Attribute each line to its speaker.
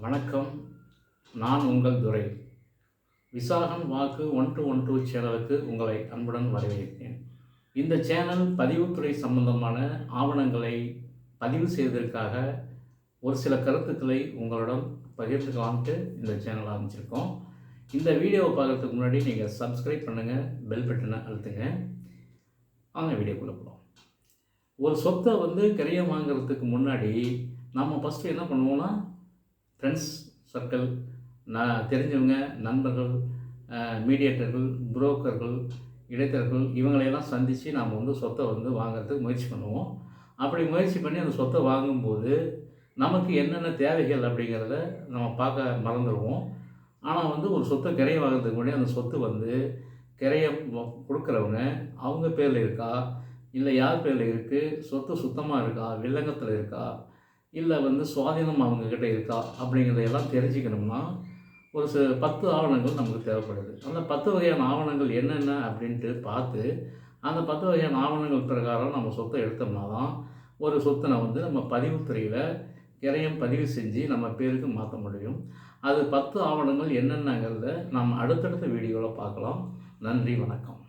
Speaker 1: வணக்கம். நான் உங்கள் துரை. விசாகன் வாக்கு 1212 சேனலுக்கு உங்களை அன்புடன் வரவேற்கிறேன். இந்த சேனல் பதிவுத்துறை சம்பந்தமான ஆவணங்களை பதிவு செய்வதற்காக ஒரு சில கருத்துக்களை உங்களுடன் பகிர்ந்துக்கலான்ட்டு இந்த சேனல் ஆரம்பிச்சிருக்கோம். இந்த வீடியோவை பார்க்குறதுக்கு முன்னாடி நீங்கள் சப்ஸ்கிரைப் பண்ணுங்கள், பெல் பட்டனை அழுத்துங்க. வாங்க வீடியோக்குள்ளே போகலாம். ஒரு சொத்தை கிரயம் வாங்குறதுக்கு முன்னாடி நம்ம ஃபஸ்ட்டு என்ன பண்ணுவோம்னா, ஃப்ரெண்ட்ஸ் சர்க்கிள், தெரிஞ்சவங்க, நண்பர்கள், மீடியேட்டர்கள், புரோக்கர்கள், இடைத்தரகர்கள் இவங்களையெல்லாம் சந்தித்து நாம் சொத்தை வாங்கிறதுக்கு முயற்சி பண்ணுவோம். அப்படி முயற்சி பண்ணி அந்த சொத்தை வாங்கும்போது நமக்கு என்னென்ன தேவைகள் அப்படிங்கிறத நம்ம பார்க்க மறந்துடுவோம். ஆனால் ஒரு சொத்தை கிரையம் வாங்குறதுக்கு முன்னாடி அந்த சொத்து கிரையம் கொடுக்குறவங்க அவங்க பேரில் இருக்கா, இல்லை யார் பேரில் இருக்குது, சொத்து சுத்தமாக இருக்கா, வில்லங்கத்தில் இருக்கா, இல்லை சுவாதீனம் அவங்கக்கிட்ட இருக்கா அப்படிங்கிறதையெல்லாம் தெரிஞ்சுக்கணும்னா ஒரு 10 ஆவணங்கள் நமக்கு தேவைப்படுது. அந்த 10 வகையான ஆவணங்கள் என்னென்ன அப்படின்ட்டு பார்த்து அந்த 10 வகையான ஆவணங்கள் பிரகாரம் நம்ம சொத்தை எடுத்தோம்னா தான் ஒரு சொத்தை நம்ம பதிவுத்துறையில் கிரயம் பதிவு செஞ்சு நம்ம பேருக்கு மாற்ற முடியும். அது 10 ஆவணங்கள் என்னென்னங்கிறத நம்ம அடுத்தடுத்த வீடியோவில் பார்க்கலாம். நன்றி, வணக்கம்.